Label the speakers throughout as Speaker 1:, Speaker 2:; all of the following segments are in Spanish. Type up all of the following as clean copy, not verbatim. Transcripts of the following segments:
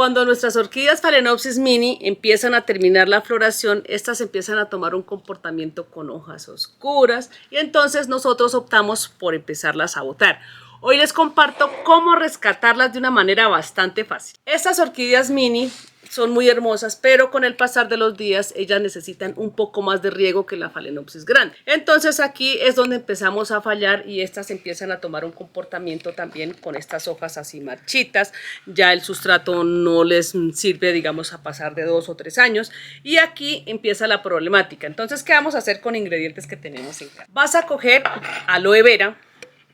Speaker 1: Cuando nuestras orquídeas Phalaenopsis mini empiezan a terminar la floración, estas empiezan a tomar un comportamiento con hojas oscuras y entonces nosotros optamos por empezarlas a botar. Hoy les comparto cómo rescatarlas de una manera bastante fácil. Estas orquídeas mini son muy hermosas, pero con el pasar de los días ellas necesitan un poco más de riego que la Phalaenopsis grande. Entonces aquí es donde empezamos a fallar y estas empiezan a tomar un comportamiento también con estas hojas así marchitas. Ya el sustrato no les sirve, digamos, a pasar de 2 o 3 años y aquí empieza la problemática. Entonces, ¿qué vamos a hacer con ingredientes que tenemos en casa? Vas a coger aloe vera,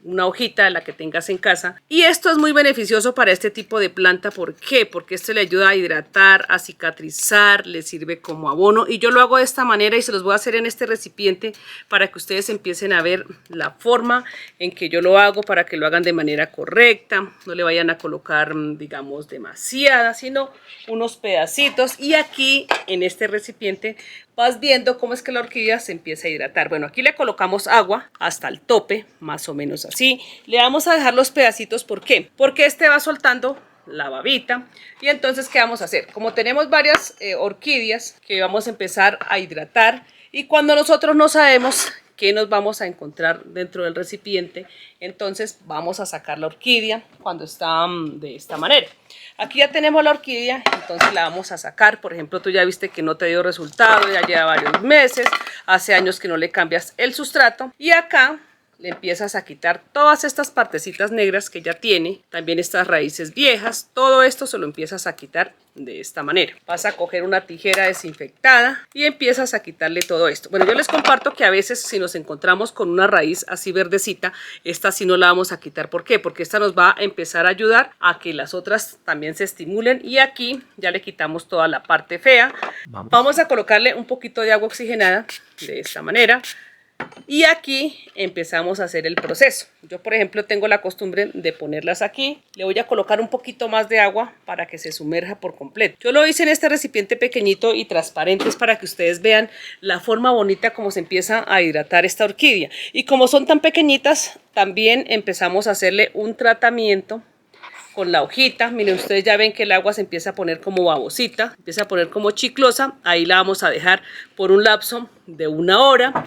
Speaker 1: una hojita, la que tengas en casa, y esto es muy beneficioso para este tipo de planta. ¿Por qué? Porque esto le ayuda a hidratar, a cicatrizar, le sirve como abono y yo lo hago de esta manera y se los voy a hacer en este recipiente para que ustedes empiecen a ver la forma en que yo lo hago, para que lo hagan de manera correcta, no le vayan a colocar, digamos, demasiada, sino unos pedacitos. Y aquí en este recipiente vas viendo cómo es que la orquídea se empieza a hidratar. Bueno, aquí le colocamos agua hasta el tope, más o menos así. Le vamos a dejar los pedacitos, ¿por qué? Porque este va soltando la babita. Y entonces, ¿qué vamos a hacer? Como tenemos varias orquídeas que vamos a empezar a hidratar, y cuando nosotros no sabemos qué nos vamos a encontrar dentro del recipiente, entonces vamos a sacar la orquídea cuando está de esta manera. Aquí ya tenemos la orquídea, entonces la vamos a sacar. Por ejemplo, tú ya viste que no te dio resultado, ya lleva varios meses, hace años que no le cambias el sustrato, y acá le empiezas a quitar todas estas partecitas negras que ya tiene, también estas raíces viejas, todo esto se lo empiezas a quitar de esta manera. Vas a coger una tijera desinfectada y empiezas a quitarle todo esto. Bueno, yo les comparto que a veces si nos encontramos con una raíz así verdecita, esta sí no la vamos a quitar. ¿Por qué? Porque esta nos va a empezar a ayudar a que las otras también se estimulen, y aquí ya le quitamos toda la parte fea. Vamos a colocarle un poquito de agua oxigenada de esta manera. Y aquí empezamos a hacer el proceso. Yo, por ejemplo, tengo la costumbre de ponerlas aquí. Le voy a colocar un poquito más de agua para que se sumerja por completo. Yo lo hice en este recipiente pequeñito y transparente para que ustedes vean la forma bonita como se empieza a hidratar esta orquídea. Y como son tan pequeñitas, también empezamos a hacerle un tratamiento con la hojita. Miren, ustedes ya ven que el agua se empieza a poner como babosita, empieza a poner como chiclosa. Ahí la vamos a dejar por un lapso de 1 hora.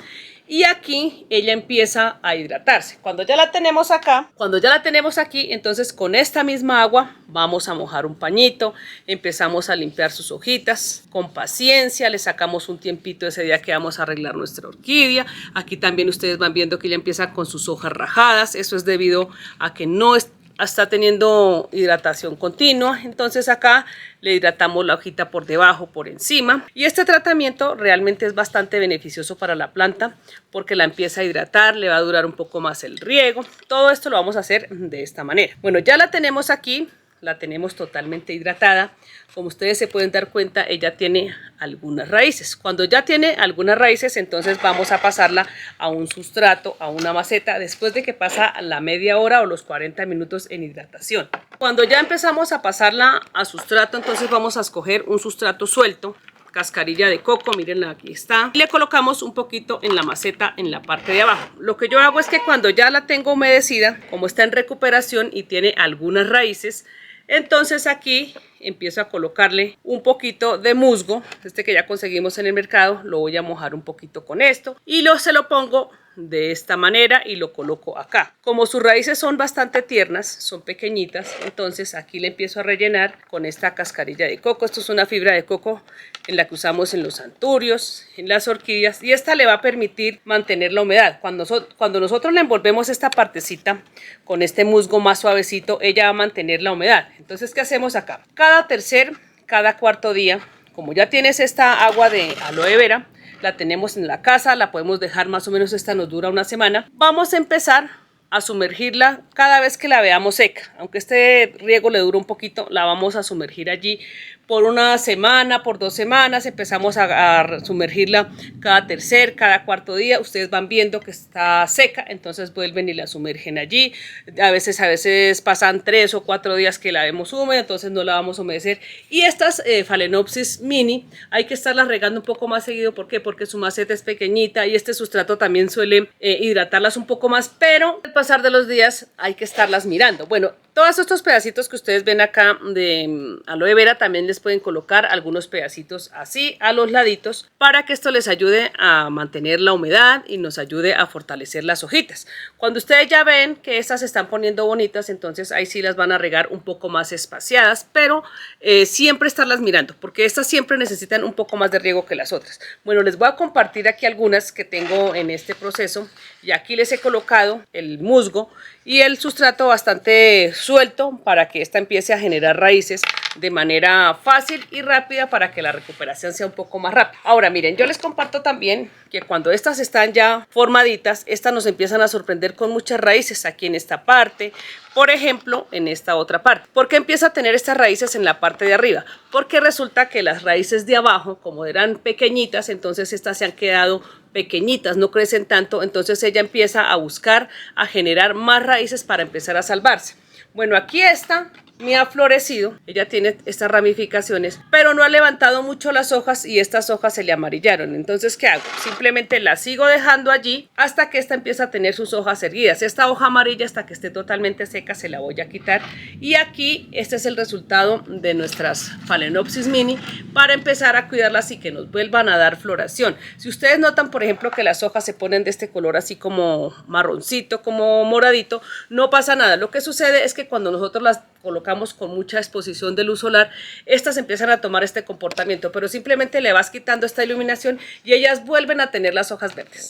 Speaker 1: Y aquí ella empieza a hidratarse. Cuando ya la tenemos acá, cuando ya la tenemos aquí, entonces con esta misma agua vamos a mojar un pañito, empezamos a limpiar sus hojitas con paciencia, le sacamos un tiempito ese día que vamos a arreglar nuestra orquídea. Aquí también ustedes van viendo que ella empieza con sus hojas rajadas. Eso es debido a que no está teniendo hidratación continua. Entonces acá le hidratamos la hojita por debajo, por encima, y este tratamiento realmente es bastante beneficioso para la planta porque la empieza a hidratar, le va a durar un poco más el riego. Todo esto lo vamos a hacer de esta manera. Bueno, ya la tenemos aquí, la tenemos totalmente hidratada. Como ustedes se pueden dar cuenta, ella tiene algunas raíces. Cuando ya tiene algunas raíces, entonces vamos a pasarla a un sustrato, a una maceta, después de que pasa la media hora o los 40 minutos en hidratación. Cuando ya empezamos a pasarla a sustrato, entonces vamos a escoger un sustrato suelto, cascarilla de coco, mírenla, aquí está, y le colocamos un poquito en la maceta en la parte de abajo. Lo que yo hago es que cuando ya la tengo humedecida, como está en recuperación y tiene algunas raíces, entonces aquí empiezo a colocarle un poquito de musgo, este que ya conseguimos en el mercado. Lo voy a mojar un poquito con esto y se lo pongo de esta manera y lo coloco acá. Como sus raíces son bastante tiernas, son pequeñitas, entonces aquí le empiezo a rellenar con esta cascarilla de coco. Esto es una fibra de coco en la que usamos en los anturios, en las orquídeas, y esta le va a permitir mantener la humedad. Cuando nosotros le envolvemos esta partecita con este musgo más suavecito, ella va a mantener la humedad. Entonces, ¿qué hacemos acá? Cada tercer, cada cuarto día, como ya tienes esta agua de aloe vera, la tenemos en la casa, la podemos dejar más o menos, esta nos dura 1 semana. Vamos a empezar a sumergirla cada vez que la veamos seca. Aunque este riego le dura un poquito, la vamos a sumergir allí por 1 semana, por 2 semanas. Empezamos a sumergirla cada tercer, cada cuarto día. Ustedes van viendo que está seca, entonces vuelven y la sumergen allí. A veces pasan 3 o 4 días que la vemos húmeda, entonces no la vamos a humedecer. Y estas Phalaenopsis mini hay que estarlas regando un poco más seguido. ¿Por qué? Porque su maceta es pequeñita y este sustrato también suele hidratarlas un poco más, pero al pasar de los días hay que estarlas mirando. Bueno, Todos estos pedacitos que ustedes ven acá de aloe vera también les pueden colocar algunos pedacitos así a los laditos para que esto les ayude a mantener la humedad y nos ayude a fortalecer las hojitas. Cuando ustedes ya ven que estas se están poniendo bonitas, entonces ahí sí las van a regar un poco más espaciadas, pero siempre estarlas mirando porque estas siempre necesitan un poco más de riego que las otras. Bueno, les voy a compartir aquí algunas que tengo en este proceso y aquí les he colocado el musgo y el sustrato bastante suelto para que esta empiece a generar raíces de manera fácil y rápida para que la recuperación sea un poco más rápida. Ahora miren, yo les comparto también que cuando estas están ya formaditas, estas nos empiezan a sorprender con muchas raíces aquí en esta parte, por ejemplo en esta otra parte. ¿Por qué empieza a tener estas raíces en la parte de arriba? Porque resulta que las raíces de abajo, como eran pequeñitas, entonces estas se han quedado pequeñitas, no crecen tanto, entonces ella empieza a buscar, a generar más raíces para empezar a salvarse. Bueno, aquí esta me ha florecido, ella tiene estas ramificaciones, pero no ha levantado mucho las hojas y estas hojas se le amarillaron. Entonces, ¿qué hago? Simplemente la sigo dejando allí hasta que esta empieza a tener sus hojas erguidas. Esta hoja amarilla, hasta que esté totalmente seca, se la voy a quitar. Y aquí, este es el resultado de nuestras Phalaenopsis mini para empezar a cuidarlas y que nos vuelvan a dar floración. Si ustedes notan, por ejemplo, que las hojas se ponen de este color así como marroncito, como moradito, no pasa nada. Lo que sucede es que cuando nosotros las colocamos con mucha exposición de luz solar, estas empiezan a tomar este comportamiento, pero simplemente le vas quitando esta iluminación y ellas vuelven a tener las hojas verdes.